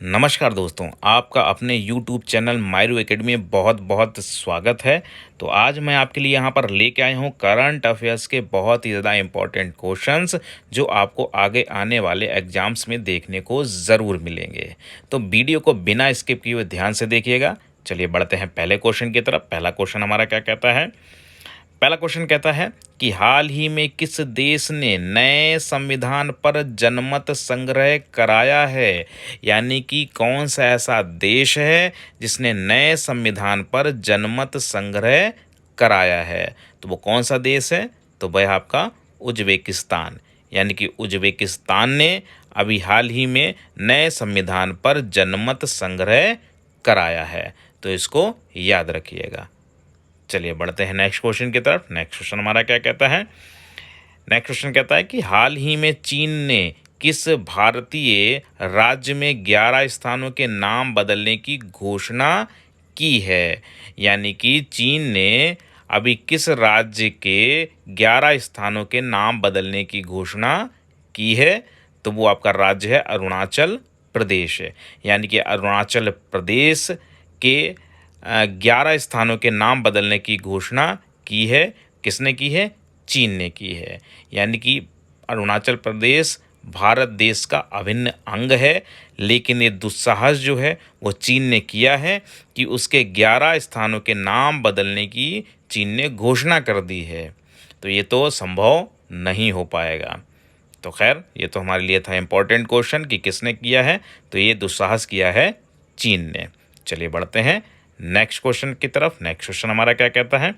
नमस्कार दोस्तों, आपका अपने YouTube चैनल मायरू एकेडमी में बहुत बहुत स्वागत है। तो आज मैं आपके लिए यहाँ पर लेके आया हूँ करंट अफेयर्स के बहुत ही ज़्यादा इम्पोर्टेंट क्वेश्चंस जो आपको आगे आने वाले एग्जाम्स में देखने को ज़रूर मिलेंगे। तो वीडियो को बिना स्किप किए हुए ध्यान से देखिएगा। चलिए बढ़ते हैं पहले क्वेश्चन की तरफ। पहला क्वेश्चन हमारा क्या कहता है? पहला क्वेश्चन कहता है कि हाल ही में किस देश ने नए संविधान पर जनमत संग्रह कराया है? यानी कि कौन सा ऐसा देश है जिसने नए संविधान पर जनमत संग्रह कराया है? तो वो कौन सा देश है? तो वह आपका उज्बेकिस्तान। यानी कि उज्बेकिस्तान ने अभी हाल ही में नए संविधान पर जनमत संग्रह कराया है। तो इसको याद रखिएगा। चलिए बढ़ते हैं नेक्स्ट क्वेश्चन की तरफ। नेक्स्ट क्वेश्चन हमारा क्या कहता है? नेक्स्ट क्वेश्चन कहता है कि हाल ही में चीन ने किस भारतीय राज्य में 11 स्थानों के नाम बदलने की घोषणा की है? यानी कि चीन ने अभी किस राज्य के 11 स्थानों के नाम बदलने की घोषणा की है? तो वो आपका राज्य है अरुणाचल प्रदेश है। यानी कि अरुणाचल प्रदेश के 11 स्थानों के नाम बदलने की घोषणा की है। किसने की है? चीन ने की है। यानी कि अरुणाचल प्रदेश भारत देश का अभिन्न अंग है, लेकिन ये दुस्साहस जो है वो चीन ने किया है कि उसके 11 स्थानों के नाम बदलने की चीन ने घोषणा कर दी है। तो ये तो संभव नहीं हो पाएगा। तो खैर, ये तो हमारे लिए था इम्पोर्टेंट क्वेश्चन कि किसने किया है। तो ये दुस्साहस किया है चीन ने। चलिए बढ़ते हैं नेक्स्ट क्वेश्चन की तरफ। नेक्स्ट क्वेश्चन हमारा क्या कहता है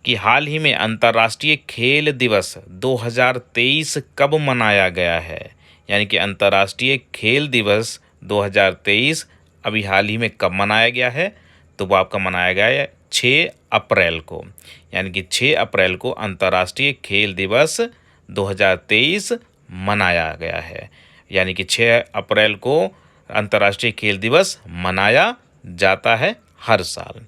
कि हाल ही में अंतर्राष्ट्रीय खेल दिवस 2023 कब मनाया गया है? यानी कि अंतर्राष्ट्रीय खेल दिवस 2023 अभी हाल ही में कब मनाया गया है? तो वो आपका मनाया गया है 6 अप्रैल को। यानी कि 6 अप्रैल को अंतर्राष्ट्रीय खेल दिवस 2023 मनाया गया है। यानी कि 6 अप्रैल को अंतर्राष्ट्रीय खेल दिवस मनाया जाता है हर साल।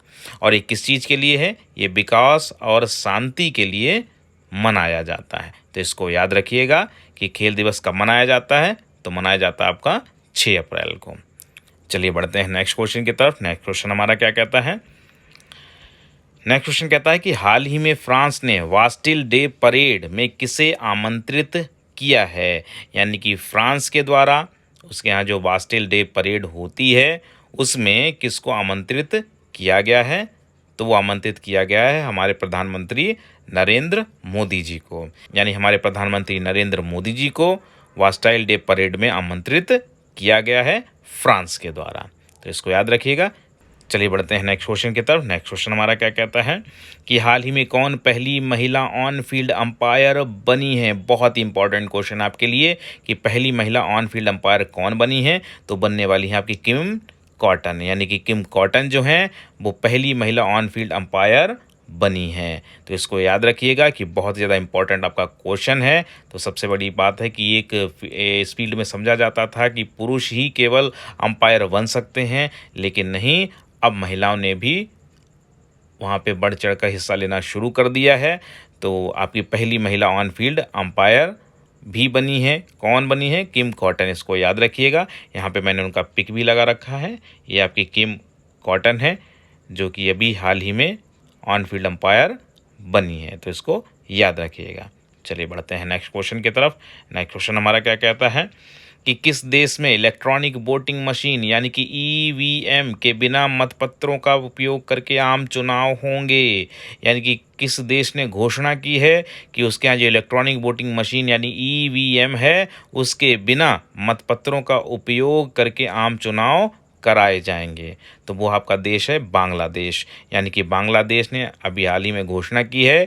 और ये किस चीज़ के लिए है? ये विकास और शांति के लिए मनाया जाता है। तो इसको याद रखिएगा कि खेल दिवस कब मनाया जाता है। तो मनाया जाता है आपका 6 अप्रैल को। चलिए बढ़ते हैं नेक्स्ट क्वेश्चन की तरफ। नेक्स्ट क्वेश्चन हमारा क्या कहता है? नेक्स्ट क्वेश्चन कहता है कि हाल ही में फ्रांस ने वास्टिल डे परेड में किसे आमंत्रित किया है? यानी कि फ्रांस के द्वारा उसके यहाँ जो वास्टिल डे परेड होती है उसमें किसको आमंत्रित किया गया है? तो वो आमंत्रित किया गया है हमारे प्रधानमंत्री नरेंद्र मोदी जी को। यानी हमारे प्रधानमंत्री नरेंद्र मोदी जी को वास्टाइल डे परेड में आमंत्रित किया गया है फ्रांस के द्वारा। तो इसको याद रखिएगा। चलिए बढ़ते हैं नेक्स्ट क्वेश्चन की तरफ। नेक्स्ट क्वेश्चन हमारा क्या कहता है कि हाल ही में कौन पहली महिला ऑन फील्ड अंपायर बनी है? बहुत ही इंपॉर्टेंट क्वेश्चन आपके लिए कि पहली महिला ऑन फील्ड अंपायर कौन बनी है? तो बनने वाली है आपकी किम कॉटन। यानी कि किम कॉटन जो हैं वो पहली महिला ऑन फील्ड अंपायर बनी है। तो इसको याद रखिएगा कि बहुत ज़्यादा इंपॉर्टेंट आपका क्वेश्चन है। तो सबसे बड़ी बात है कि इस फील्ड में समझा जाता था कि पुरुष ही केवल अंपायर बन सकते हैं, लेकिन नहीं, अब महिलाओं ने भी वहाँ पे बढ़ चढ़ कर हिस्सा लेना शुरू कर दिया है। तो आपकी पहली महिला ऑन फील्ड अंपायर भी बनी है। कौन बनी है? किम कॉटन। इसको याद रखिएगा। यहाँ पे मैंने उनका पिक भी लगा रखा है। ये आपकी किम कॉटन है जो कि अभी हाल ही में ऑन फील्ड अंपायर बनी है। तो इसको याद रखिएगा। चलिए बढ़ते हैं नेक्स्ट क्वेश्चन की तरफ। नेक्स्ट क्वेश्चन हमारा क्या कहता है कि किस देश में इलेक्ट्रॉनिक वोटिंग मशीन यानी कि ईवीएम के बिना मतपत्रों का उपयोग करके आम चुनाव होंगे? यानी कि किस देश ने घोषणा की है कि उसके यहाँ जो इलेक्ट्रॉनिक वोटिंग मशीन यानी ईवीएम है उसके बिना मतपत्रों का उपयोग करके आम चुनाव कराए जाएंगे? तो वो आपका देश है बांग्लादेश। यानी कि बांग्लादेश ने अभी हाल ही में घोषणा की है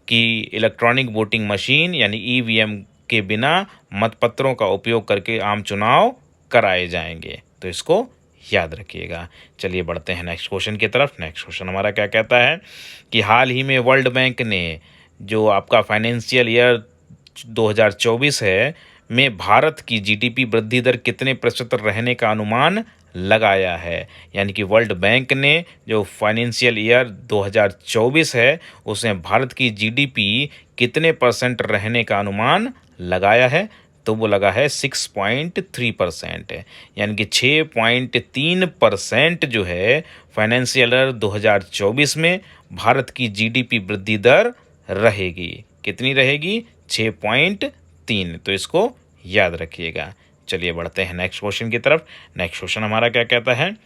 कि इलेक्ट्रॉनिक वोटिंग मशीन यानी ईवीएम के बिना मतपत्रों का उपयोग करके आम चुनाव कराए जाएंगे। तो इसको याद रखिएगा। चलिए बढ़ते हैं नेक्स्ट क्वेश्चन की तरफ। नेक्स्ट क्वेश्चन हमारा क्या कहता है कि हाल ही में वर्ल्ड बैंक ने जो आपका फाइनेंशियल ईयर 2024 है में भारत की जीडीपी वृद्धि दर कितने प्रतिशत रहने का अनुमान लगाया है? यानी कि वर्ल्ड बैंक ने जो फाइनेंशियल ईयर 2024 है उसमें भारत की जीडीपी कितने % रहने का अनुमान लगाया है? तो वो लगा है 6.3%, यानी कि 6.3% जो है फाइनेंशियल ईयर 2024 में भारत की जीडीपी वृद्धि दर रहेगी। कितनी रहेगी? 6.3। तो इसको याद रखिएगा। चलिए बढ़ते हैं नेक्स्ट क्वेश्चन की तरफ। नेक्स्ट क्वेश्चन हमारा क्या कहता है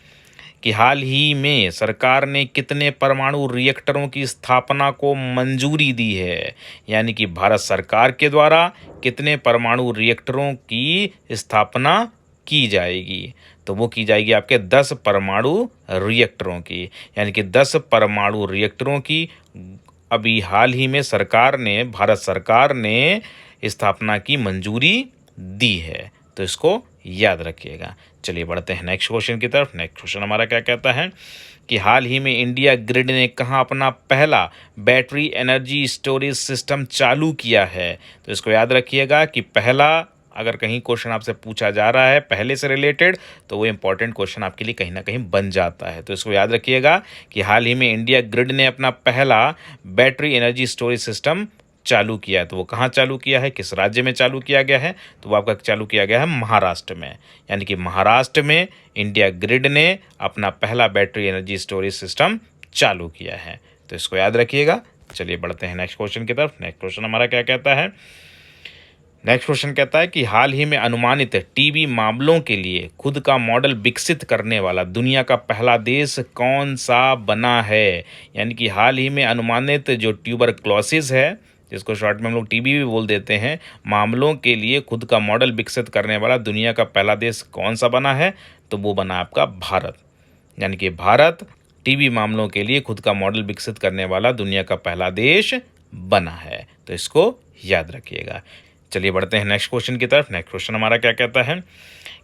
कि हाल ही में सरकार ने कितने परमाणु रिएक्टरों की स्थापना को मंजूरी दी है? यानी कि भारत सरकार के द्वारा कितने परमाणु रिएक्टरों की स्थापना की जाएगी? तो वो की जाएगी आपके 10 परमाणु रिएक्टरों की, यानी कि 10 परमाणु रिएक्टरों की अभी हाल ही में भारत सरकार ने स्थापना की मंजूरी दी है। तो इसको याद रखिएगा। चलिए बढ़ते हैं नेक्स्ट क्वेश्चन की तरफ। नेक्स्ट क्वेश्चन हमारा क्या कहता है कि हाल ही में इंडिया ग्रिड ने कहाँ अपना पहला बैटरी एनर्जी स्टोरेज सिस्टम चालू किया है? तो इसको याद रखिएगा कि पहला, अगर कहीं क्वेश्चन आपसे पूछा जा रहा है पहले से रिलेटेड, तो वो इंपॉर्टेंट क्वेश्चन आपके लिए कहीं ना कहीं बन जाता है। तो इसको याद रखिएगा कि हाल ही में इंडिया ग्रिड ने अपना पहला बैटरी एनर्जी स्टोरेज सिस्टम चालू किया है। तो वो कहाँ चालू किया है, किस राज्य में चालू किया गया है? तो वो आपका चालू किया गया है महाराष्ट्र में, यानी कि महाराष्ट्र में इंडिया ग्रिड ने अपना पहला बैटरी एनर्जी स्टोरेज सिस्टम चालू किया है। तो इसको याद रखिएगा। चलिए बढ़ते हैं नेक्स्ट क्वेश्चन की तरफ। नेक्स्ट क्वेश्चन हमारा क्या कहता है? नेक्स्ट क्वेश्चन कहता है कि हाल ही में अनुमानित टीबी मामलों के लिए खुद का मॉडल विकसित करने वाला दुनिया का पहला देश कौन सा बना है? यानी कि हाल ही में अनुमानित जो ट्यूबरक्लोसिस है, जिसको शॉर्ट में हम लोग टीबी भी बोल देते हैं, मामलों के लिए खुद का मॉडल विकसित करने वाला दुनिया का पहला देश कौन सा बना है? तो वो बना आपका भारत। यानी कि भारत टीबी मामलों के लिए खुद का मॉडल विकसित करने वाला दुनिया का पहला देश बना है। तो इसको याद रखिएगा। चलिए बढ़ते हैं नेक्स्ट क्वेश्चन की तरफ। नेक्स्ट क्वेश्चन हमारा क्या कहता है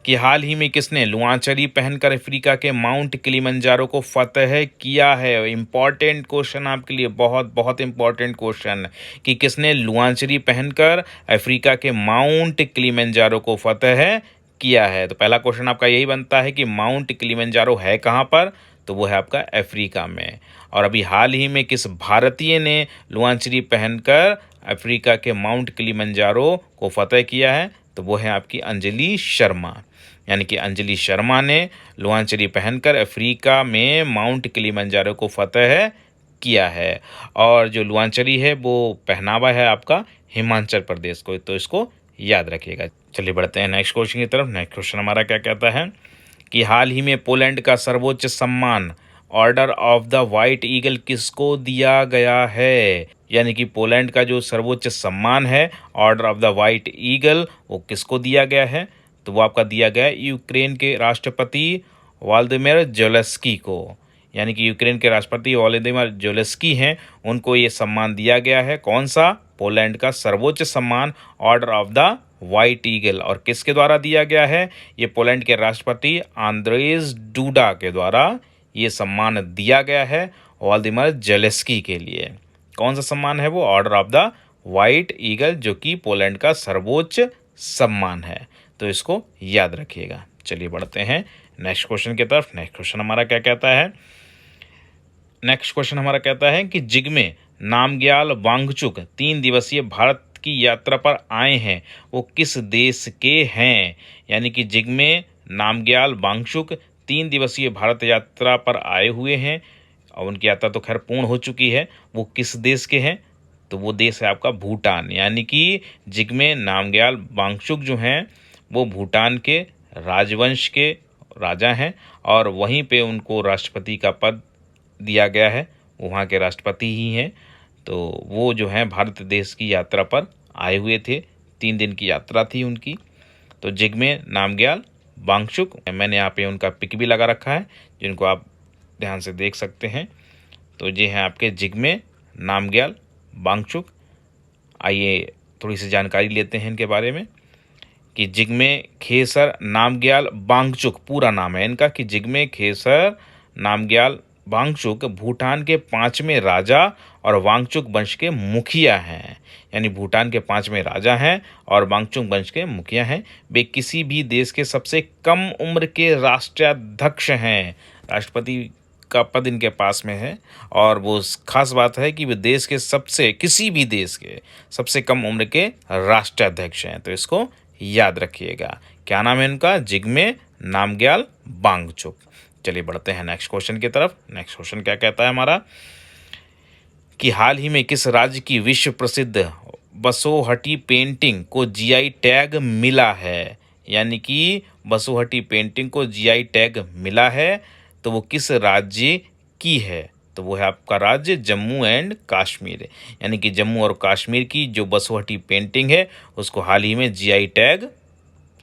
कि हाल ही में किसने लुआंचरी पहनकर अफ्रीका के माउंट किलिमंजारो को फतह किया है? इंपॉर्टेंट क्वेश्चन आपके लिए, बहुत बहुत इंपॉर्टेंट क्वेश्चन, कि किसने लुआंचरी पहनकर अफ्रीका के माउंट किलिमंजारो को फतह किया है? तो पहला क्वेश्चन आपका यही बनता है कि माउंट किलिमंजारो है कहाँ पर? तो वो है आपका अफ्रीका में। और अभी हाल ही में किस भारतीय ने लुआंचरी पहनकर अफ्रीका के माउंट किलिमंजारो को फतह किया है? तो वो है आपकी अंजलि शर्मा। यानी कि अंजलि शर्मा ने लुआंचरी पहनकर अफ्रीका में माउंट किलिमंजारो को फतह किया है। और जो लुआंचरी है वो पहनावा है आपका हिमाचल प्रदेश को। तो इसको याद रखिएगा। चलिए बढ़ते हैं नेक्स्ट क्वेश्चन की तरफ। नेक्स्ट क्वेश्चन हमारा क्या कहता है कि हाल ही में पोलैंड का सर्वोच्च सम्मान order of the white eagle किसको दिया गया है? यानी कि पोलैंड का जो सर्वोच्च सम्मान है order of the white eagle, वो किसको दिया गया है? तो वो आपका दिया गया है यूक्रेन के राष्ट्रपति व्लादिमीर ज़ेलेंस्की को। यानी कि यूक्रेन के राष्ट्रपति व्लादिमीर ज़ेलेंस्की हैं, उनको ये सम्मान दिया गया है। कौन सा? पोलैंड का सर्वोच्च सम्मान order of the white eagle. और किसके द्वारा दिया गया है? ये पोलैंड के राष्ट्रपति आंद्रेज डूडा के द्वारा ये सम्मान दिया गया है व्लादिमीर ज़ेलेंस्की के लिए। कौन सा सम्मान है वो? Order of the white eagle, जो कि पोलैंड का सर्वोच्च सम्मान है। तो इसको याद रखिएगा। चलिए बढ़ते हैं नेक्स्ट क्वेश्चन की तरफ। नेक्स्ट क्वेश्चन हमारा क्या कहता है? नेक्स्ट क्वेश्चन हमारा कहता है कि जिग्मे नामग्याल वांगचुक 3 दिवसीय भारत की यात्रा पर आए हैं, वो किस देश के हैं? यानी कि जिग्मे नामग्याल वांगचुक 3 दिवसीय भारत यात्रा पर आए हुए हैं और उनकी यात्रा तो खैर पूर्ण हो चुकी है। वो किस देश के हैं? तो वो देश है आपका भूटान। यानी कि जिग्मे नामग्याल वांगचुक जो हैं वो भूटान के राजवंश के राजा हैं और वहीं पे उनको राष्ट्रपति का पद दिया गया है, वहाँ के राष्ट्रपति ही हैं। तो वो जो हैं भारत देश की यात्रा पर आए हुए थे, 3 दिन की यात्रा थी उनकी। तो जिग्मे नामग्याल वांगचुक, मैंने यहाँ पे उनका पिक भी लगा रखा है जिनको आप ध्यान से देख सकते हैं। तो ये हैं आपके जिग्मे नामग्याल वांगचुक। आइए थोड़ी सी जानकारी लेते हैं इनके बारे में कि जिग्मे खेसर नामग्याल वांगचुक पूरा नाम है इनका, कि जिग्मे खेसर नामग्याल वांगचुक भूटान के 5वें राजा और वांगचुक वंश के मुखिया हैं। यानी भूटान के 5वें राजा हैं और वांगचुक वंश के मुखिया हैं। वे किसी भी देश के सबसे कम उम्र के राष्ट्राध्यक्ष हैं। राष्ट्रपति का पद इनके पास में है और वो खास बात है कि वे देश के किसी भी देश के सबसे कम उम्र के राष्ट्राध्यक्ष हैं। तो इसको याद रखिएगा। क्या नाम है इनका? जिग्मे नामग्याल वांगचुक। चलिए बढ़ते हैं नेक्स्ट क्वेश्चन की तरफ। नेक्स्ट क्वेश्चन क्या कहता है हमारा कि हाल ही में किस राज्य की विश्व प्रसिद्ध बसोहटी पेंटिंग को जीआई टैग मिला है? यानी कि बसोहटी पेंटिंग को जीआई टैग मिला है, तो वो किस राज्य की है? तो वो है आपका राज्य जम्मू एंड कश्मीर। यानी कि जम्मू और कश्मीर की जो बसोहटी पेंटिंग है उसको हाल ही में जीआई टैग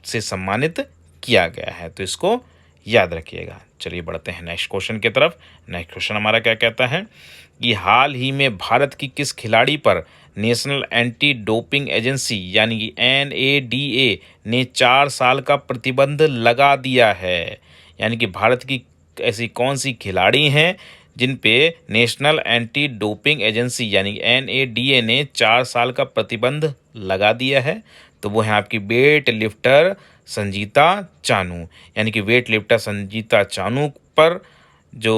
से सम्मानित किया गया है, तो इसको याद रखिएगा। चलिए बढ़ते हैं नेक्स्ट क्वेश्चन की तरफ। नेक्स्ट क्वेश्चन हमारा क्या कहता है कि हाल ही में भारत की किस खिलाड़ी पर नेशनल एंटी डोपिंग एजेंसी यानी कि एनएडीए ने 4 साल का प्रतिबंध लगा दिया है? यानी कि भारत की ऐसी कौन सी खिलाड़ी हैं जिन पे नेशनल एंटी डोपिंग एजेंसी यानी एनएडीए ने 4 साल का प्रतिबंध लगा दिया है? तो वो है आपकी वेट लिफ्टर संजीता चानू। यानी कि वेट लिफ्टर संजीता चानू पर जो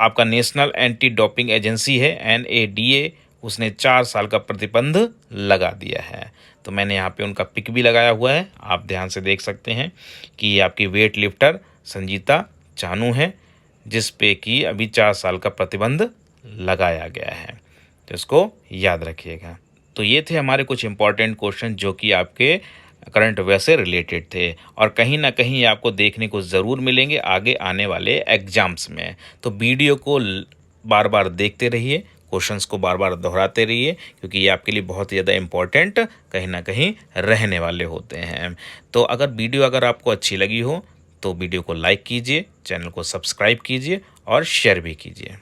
आपका नेशनल एंटी डोपिंग एजेंसी है एनएडीए, उसने 4 साल का प्रतिबंध लगा दिया है। तो मैंने यहाँ पे उनका पिक भी लगाया हुआ है, आप ध्यान से देख सकते हैं कि ये आपकी वेट लिफ्टर संजीता चानू है जिस पे कि अभी 4 साल का प्रतिबंध लगाया गया है, तो इसको याद रखिएगा। तो ये थे हमारे कुछ इंपॉर्टेंट क्वेश्चन जो कि आपके करंट अफेयर से रिलेटेड थे और कहीं ना कहीं आपको देखने को ज़रूर मिलेंगे आगे आने वाले एग्जाम्स में। तो वीडियो को बार बार देखते रहिए, क्वेश्चंस को बार बार दोहराते रहिए क्योंकि ये आपके लिए बहुत ज़्यादा इम्पॉर्टेंट कहीं ना कहीं रहने वाले होते हैं। तो अगर आपको अच्छी लगी हो तो वीडियो को लाइक कीजिए, चैनल को सब्सक्राइब कीजिए और शेयर भी कीजिए।